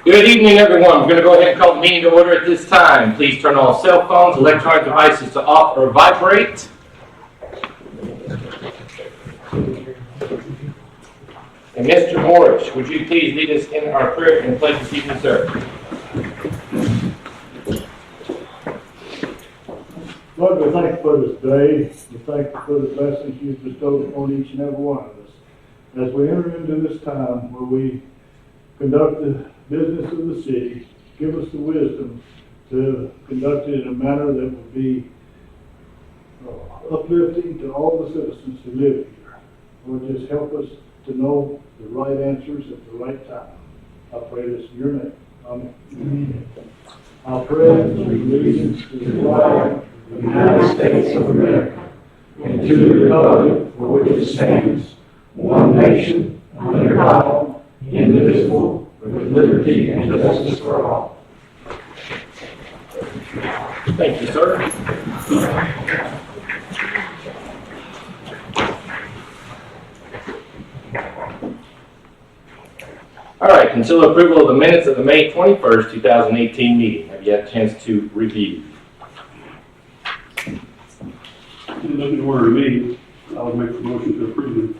Good evening, everyone. We're going to go ahead and call the meeting to order at this time. Please turn all cell phones, electronic devices to off or vibrate. And Mr. Maresch, would you please lead us in our prayer and pledge this evening, sir? Lord, we thank you for this day. We thank you for the blessings you've bestowed upon each and every one of us. As we enter into this time where we conduct the business of the city, give us the wisdom to conduct it in a manner that will be uplifting to all the citizens who live here. Lord, just help us to know the right answers at the right time. I pray this in your name. Amen. I pledge allegiance to the flag of the United States of America and to the republic for which it stands, one nation, under God, indivisible, with liberty and justice for all. Thank you, sir. All right, consider approval of the minutes of the May 21st, 2018 meeting. Have you had a chance to review? Looking to order a meeting, I would make a motion to approve it.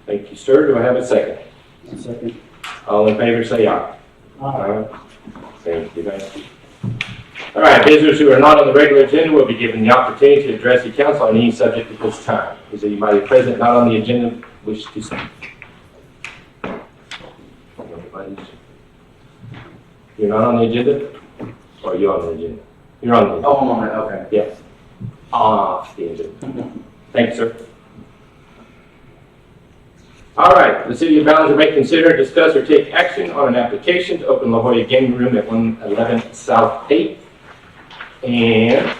Thank you, sir. Do I have a second? A second. All in favor, say aye. Aye. Thank you. All right, visitors who are not on the regular agenda will be given the opportunity to address the council on any subject at this time. Is anybody present not on the agenda wish to speak? You're not on the agenda? Or are you on the agenda? You're on the agenda. Oh, I'm on it, okay. Yes. Off the agenda. Thank you, sir. All right, the City of Ballinger may consider, discuss, or take action on an application to open La Jolla Gaming Room at 111 South 8th. And,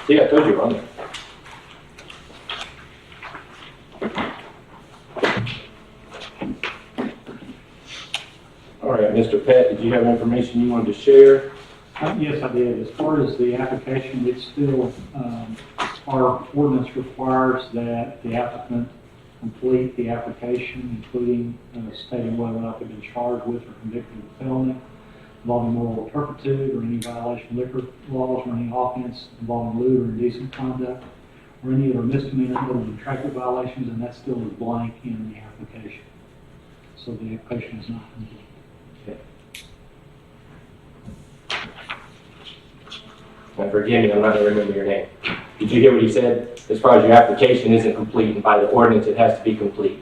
see, I told you wrong. All right, Mr. Pett, did you have information you wanted to share? Yes, I did. As far as the application, it's still, our ordinance requires that the applicant complete the application, including stating whether or not they've been charged with or convicted of a felony involving moral turpitude or any violation of liquor laws or any offense involving lewd or indecent conduct or any other misdemeanor other than traffic violations, and that still is blank in the application. So the application is not complete. And forgive me, I'm not going to remember your name. Did you hear what he said? As far as your application isn't complete, and by the ordinance it has to be complete.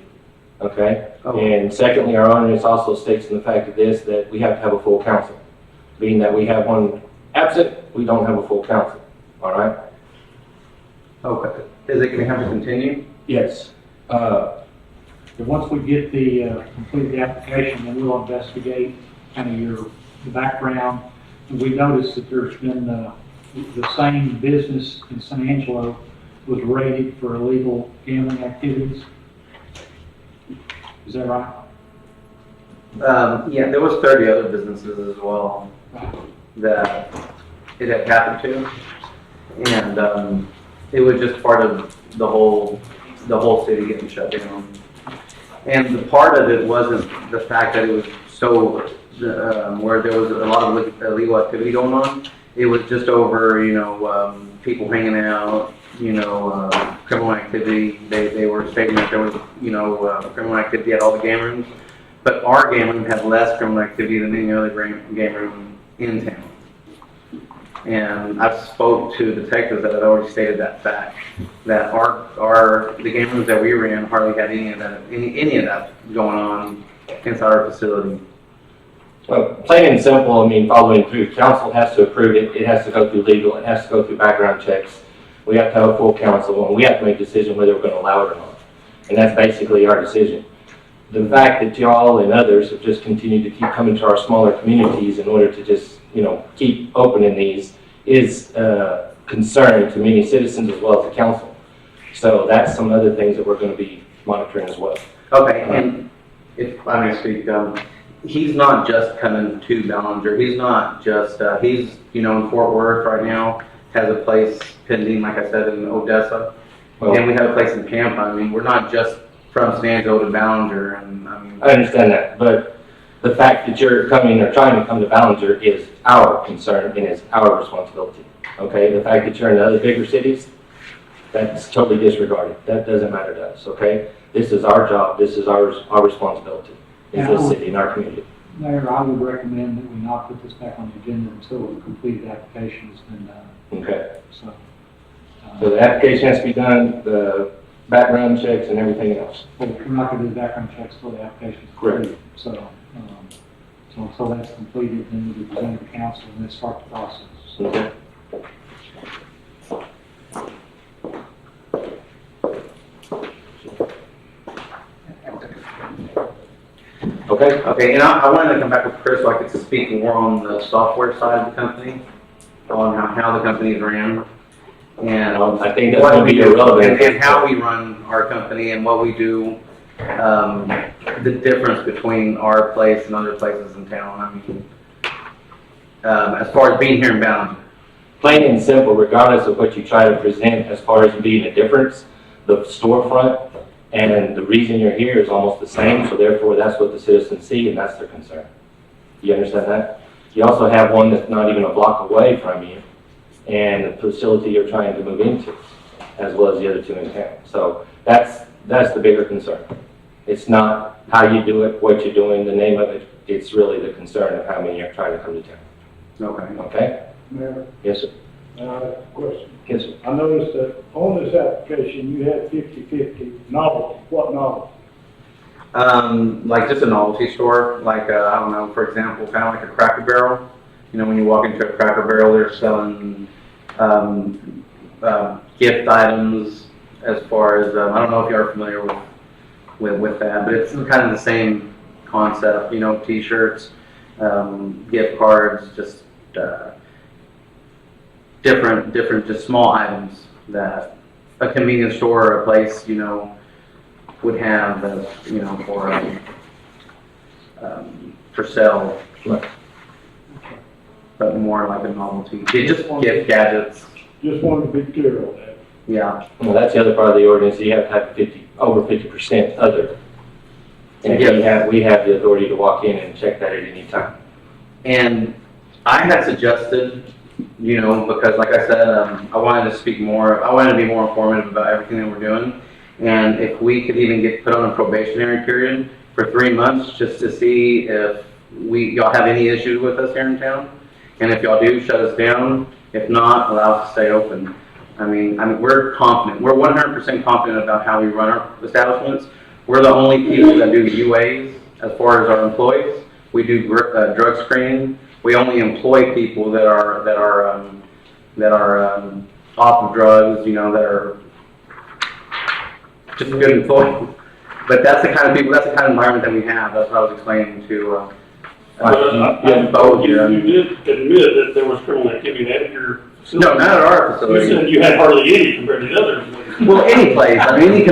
Okay? Oh. And secondly, our ordinance also states in the fact of this that we have to have a full council. Being that we have one absent, we don't have a full council. All right? Okay. Is it going to have to continue? Yes. But once we get the complete the application, then we'll investigate kind of the background. And we noticed that there's been the same business in San Angelo was raided for illegal gambling activities. Is that right? Yeah, there was 30 other businesses as well that it had happened to, and it was just part of the whole city getting shut down. And the part of it wasn't the fact that it was so where there was a lot of illegal activity going on. It was just over, people hanging out, criminal activity. They were stating that there was, criminal activity at all the game rooms. But our game room had less criminal activity than any other game room in town. And I've spoke to detectives that had already stated that fact, that the game rooms that we ran hardly had any of that going on inside our facility. Well, plain and simple, I mean, following through, council has to approve it, it has to go through legal, it has to go through background checks. We have to have a full council, and we have to make a decision whether we're going to allow it or not. And that's basically our decision. The fact that y'all and others have just continued to keep coming to our smaller communities in order to just, keep opening these is a concern to many citizens as well as the council. So that's some other things that we're going to be monitoring as well. Okay, and if I may speak, he's not just coming to Ballinger. He's not just, he's, in Fort Worth right now, has a place pending, like I said, in Odessa. Well, and we have a place in Tampa. I mean, we're not just from San Angelo to Ballinger. And I understand that, but The fact that you're coming or trying to come to Ballinger is our concern and is our responsibility, okay? The fact that you're in other bigger cities, that's totally disregarded. That doesn't matter to us, okay? This is our job, this is our responsibility, is this city and our community. Mayor, I would recommend that we not put this back on the agenda until the completed application has been done, Okay, so. so the application has to be done, the background checks and everything else. Well, we're not gonna do the background checks till the application is Correct. complete, so, so until that's completed, then we'll be presenting to council and then start the process. Okay. Okay, Okay, and I wanted to come back with Chris so I could speak more on the software side of the company, on how the company's ran. And I think that's what gonna we be do, irrelevant. and how we run our company and what we do, the difference between our place and other places in town. I mean, as far as being here in Ballinger. plain and simple, regardless of what you try to present as far as being a difference, the storefront and the reason you're here is almost the same, so therefore that's what the citizens see and that's their concern. You understand that? You also have one that's not even a block away from you and the facility you're trying to move into, as well as the other two in town. So that's the bigger concern. It's not how you do it, what you're doing, the name of it, it's really the concern of how many are trying to come to town. Okay. Okay? Mayor, Yes, sir. I have a question. Yes, sir. I noticed that on this application, you had 50/50 novelty. What novelty? Like just a novelty store, like, I don't know, for example, kind of like a Cracker Barrel. You know, when you walk into a Cracker Barrel, they're selling, gift items as far as, I don't know if you're familiar with that, but it's kind of the same concept, you know, t-shirts, gift cards, just, different, just small items that a convenience store or a place, you know, would have, you know, for sale, Right. but more like a novelty. They just gift gadgets, Just wanted to be clear on that. yeah. Well, that's the other part of the ordinance, you have to have over 50% other. And we have the authority to walk in and check that at any time. And I had suggested, you know, because like I said, I wanted to speak more, I wanted to be more informative about everything that we're doing. And if we could even get put on a probationary period for 3 months, just to see if y'all have any issues with us here in town. And if y'all do, shut us down. If not, allow us to stay open. I mean, we're confident. We're 100% confident about how we run our establishments. We're the only people that do UAs as far as our employees. We do drug screening. We only employ people that are off of drugs, you know, that are just good employees. But that's the kind of people, that's the kind of environment that we have. That's what I was explaining to both here. You did admit that there was criminal activity at your facility. No, not at our You facility. said you had hardly any compared to the others. Well, any place, I mean, any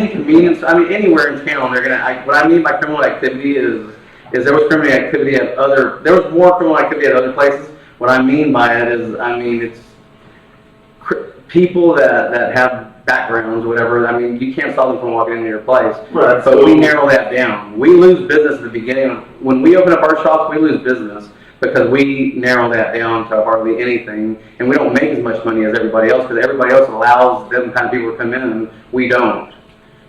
convenience, I mean, anywhere in town, they're gonna, what I mean by criminal activity is there was criminal activity there was more criminal activity at other places. What I mean by it is, I mean, it's people that have backgrounds, whatever, I mean, you can't stop them from walking into your place. Right. But we narrow that down. We lose business at the beginning. When we open up our shops, we lose business because we narrow that down to hardly anything, and we don't make as much money as everybody else because everybody else allows them kind of people to come in and we don't.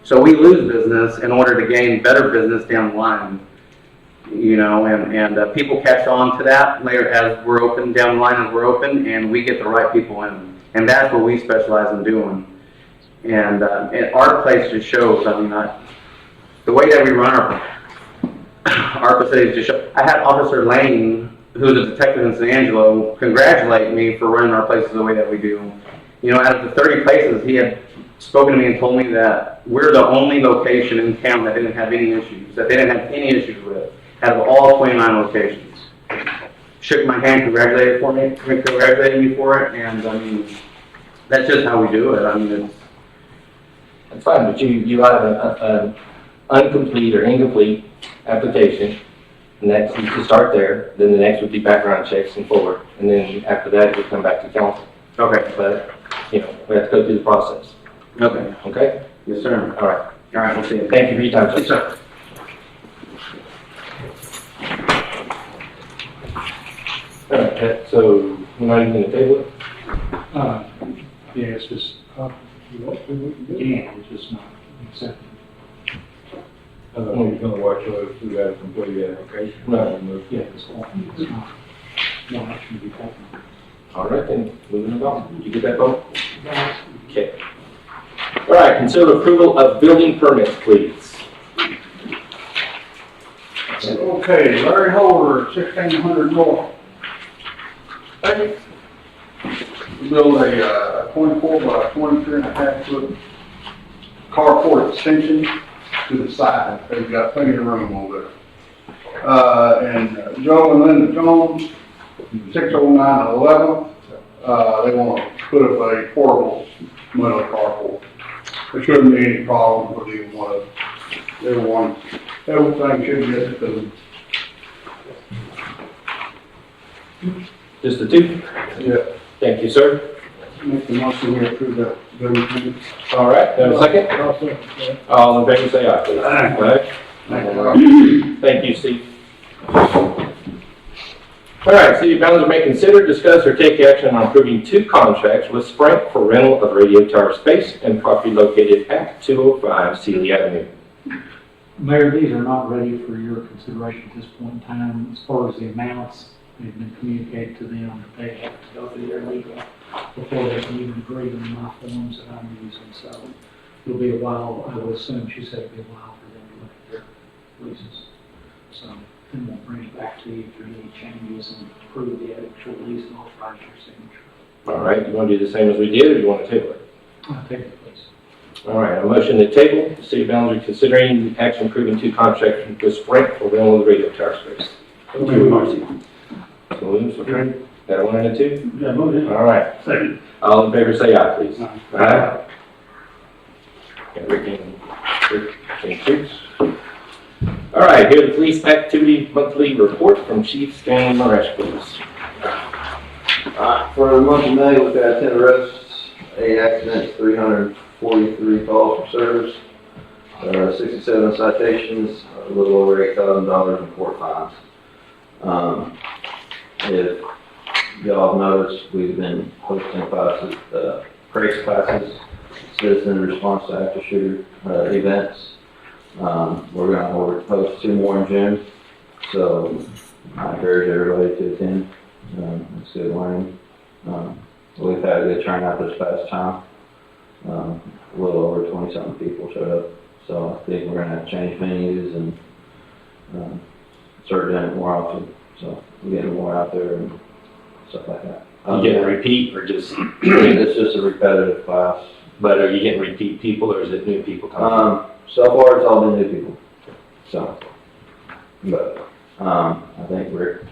So we lose business in order to gain better business down the line. You know, and people catch on to that later as we're open, down the line as we're open, and we get the right people in. And that's what we specialize in doing. And our place just shows, I mean, the way that we run our facilities just show. I had Officer Lane, who's a detective in San Angelo, congratulate me for running our places the way that we do. You know, out of the 30 places, he had spoken to me and told me that we're the only location in town that didn't have any issues, that they didn't have any issues with, out of all 29 locations. Shook my hand, congratulated me for it, and I mean, that's just how we do it. I mean, That's fine, but you have an incomplete application, and that's, you can start there, then the next would be background checks and forward, and then after that, you come back to council. Okay. But, you know, we have to go through the process, Okay. okay? Yes, sir. All right. All right, we'll see you. Thank you for your time, sir. Yes, sir. So we're not even gonna table it? Yeah, it's just, You want to, we can do it. yeah, it's just not accepted. I don't know, he's gonna watch us through that complete application. Right. Yeah, it's not, no action to be taken. All right, then, moving along. Did you get that vote? Okay. All right, consider approval of building permits, please. Okay, Larry Holder, 1600 North. Build a 24 by 23.5 foot carport extension to the side. They've got plenty of room over there. And Joe and Linda Jones, 609 11th, they want to put up a portable metal carport. There shouldn't be any problem with either one of them. Everything should get to them. Just the two? Yeah. Thank you, sir. Make the motion to approve that building permit. All right, have a second? I'll second that. All in favor, say aye, please. Aye. Aye. Thank you, Steve. All right, City of Ballinger may consider, discuss, or take action on approving two contracts with Sprint for rental of radio tower space and property located at 205 Sealy Avenue. Mayor, these are not ready for your consideration at this point in time. As far as the amounts, they've been communicated to them that they have to go through their legal before they can even agree on my forms that I'm using. So it'll be a while, I would assume, she said it'll be a while for them to look at their leases. So then we'll bring it back to you if there are any changes and approve the actual lease and authorize your signature. All right, you want to do the same as we did, or you want to table it? Take it, please. All right, a motion to table, the City of Ballinger considering action approving two contracts with Sprint for rental of radio tower space. Marcy. So moved, okay. Got a one and a two? Yeah, move it. All right. Second. All in favor, say aye, please. Aye. Aye. Okay, Rick and Chris. All right, here's the police activity monthly report from Chief Stanley Maresch, please. For the month of May, we've had 10 arrests, 8 accidents, 343 calls for service, 67 citations, a little over $8,000 in court fines. If y'all have noticed, we've been hosting classes, PRACE classes, citizen response to active shooter events. We're going to host 2 more in June, so I encourage everybody to attend. It's good learning. We've had a good turnout this past time. A little over 20-something people showed up, so I think we're going to have to change venues and start doing it more often. So we're getting more out there and stuff like that. You getting repeat or just, It's just a repetitive class. but are you getting repeat people or is it new people coming? So far, it's all been new people. So, but I think Rick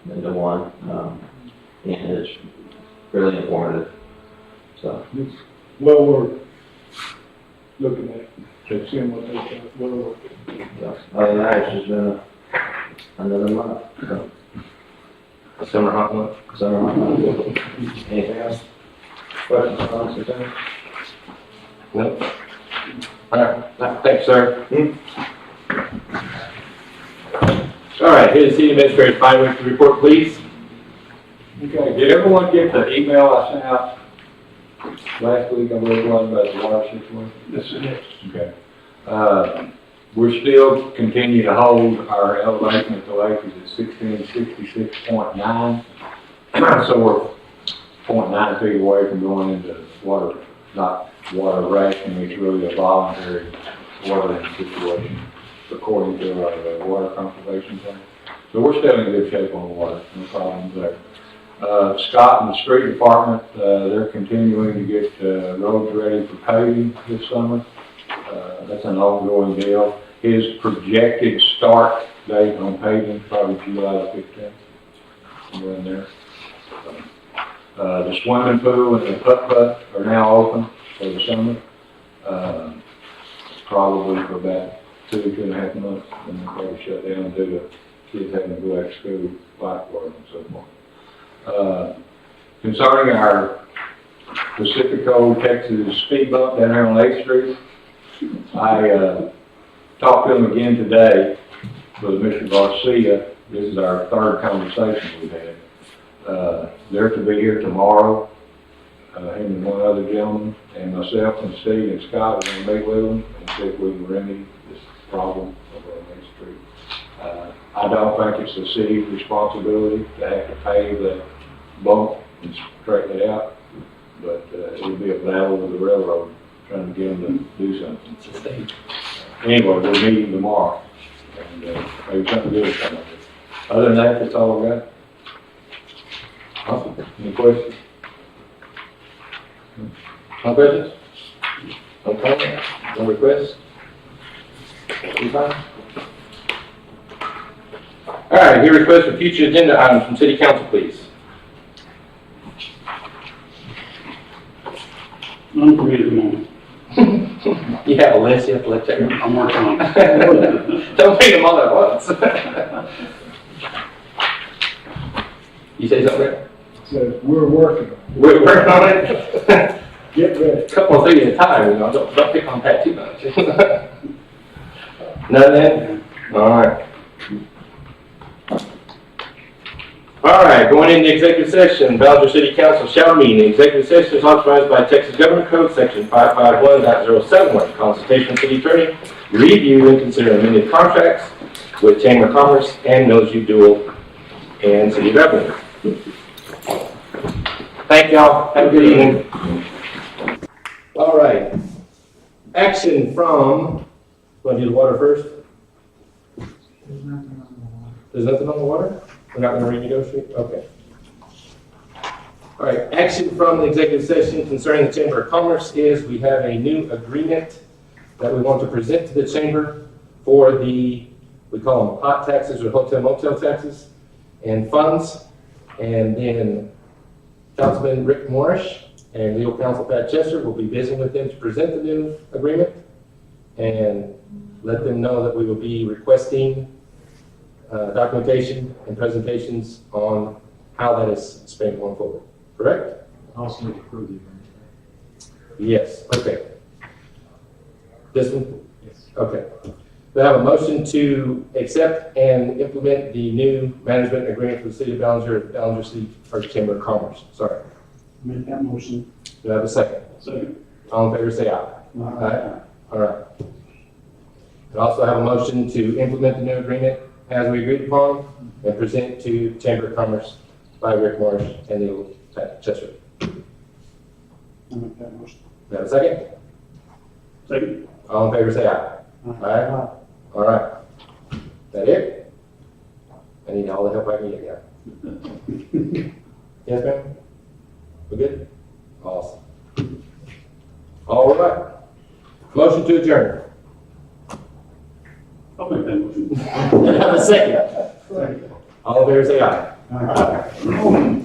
been to one, and it's really informative. So, Well, we're looking at, seeing what they got, well, other than that, it's just been another month. So, A summer hot month? summer month. Anything else? Questions, comments, concerns? No? All right, thanks, sir. All right, here's the city administrator's bi-weekly report, please. Okay, did everyone get the email I sent out last week, I believe it was, about the water situation? this is it. Okay. We're still continue to hold our elevation at the lake is at 1666.9. So we're 0.9 feet away from going into water, not water rationing, it's really a voluntary watering situation, according to our water conservation plan. So we're still in good shape on water, no problems there. Scott and the street department, they're continuing to get roads ready for paving this summer. That's an ongoing deal. His projected start date on paving probably July 15th. Somewhere in there. The swimming pool and the putt-putt are now open for the summer. Probably for about 2.5 months, and they'll probably shut down due to kids having to go back to school, lifeguard and so forth. Concerning our Pacifico, Texas speed bump down here on 8th Street, I talked to them again today with Mr. Garcia. This is our third conversation we've had. They're to be here tomorrow. Him and one other gentleman, and myself and Steve and Scott are gonna meet with them and see if we can remedy this problem over on Main Street. I don't think it's the city's responsibility to have to pave that bump and straighten it out, but it'll be a battle with the railroad trying to get them to do something. Anyway, we're meeting tomorrow, and maybe something good will come of it. Other than that, that's all I got. Awesome. Any questions? No questions? No comments? No requests? You fine? All right, here requests for future agenda items from city council, please. None for me at the moment. You have a list, you have to let check. I'm working on it. Don't read them all at once. You say something, Rick? So we're working. We're working on it. Get ready. Couple of things at a time, you know, don't pick on Pat too much. Nothing? All right. All right, going into executive session, Ballinger City Council shall meet. The executive session is authorized by Texas Government Code, Section 551.071, Consultation City Attorney, review and consider amended contracts with Chamber of Commerce and Millersview-Doole and City of Abilene. Thank y'all. Have a good evening. All right. Action from, want to do the water first? There's nothing on the water? We're not going to renegotiate? Okay. All right. Action from the executive session concerning the Chamber of Commerce is we have a new agreement that we want to present to the Chamber for the, we call them hot taxes or hotel motel taxes and funds. And then Councilman Rick Maresch and legal counsel Pat Chester will be visiting with them to present the new agreement and let them know that we will be requesting documentation and presentations on how that is spent going forward. Correct? Also need to approve the agreement. Yes. Okay. This one? Yes. Okay. We have a motion to accept and implement the new management agreement for the City of Ballinger, Ballinger City First Chamber of Commerce. Sorry. Make that motion. Do I have a second? Second. All in favor, say aye. Aye. All right. We also have a motion to implement the new agreement as we agreed upon and present to Chamber of Commerce by Rick Morris and legal Pat Chester. I'll make that motion. Do I have a second? Second. All in favor, say aye. Aye. All right. That it? I need all the help I can get, yeah. Yes, ma'am? We good? Awesome. All right. Motion to adjourn. I'll make that motion. Have a second. All in favor, say aye. Aye.